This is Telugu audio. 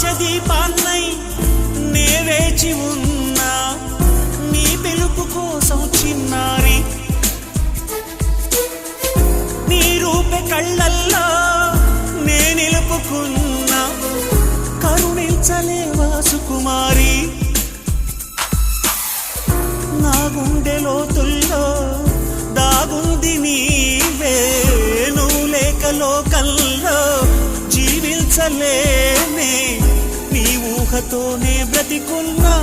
ఆశ దీపాన్నై నే వేచి ఉన్నా నీ పిలుపు కోసం చిన్నారి నీ రూపే కళ్ళల్లో నే నిలుపుకున్నా కరుణించలేవా సుకుమారి నా గుండె లోతుల్లో దాగుంది నీవే నువ్వు లేక లోకల్లో జీవించలేనే నీ ఊహతోనే బ్రతికున్నా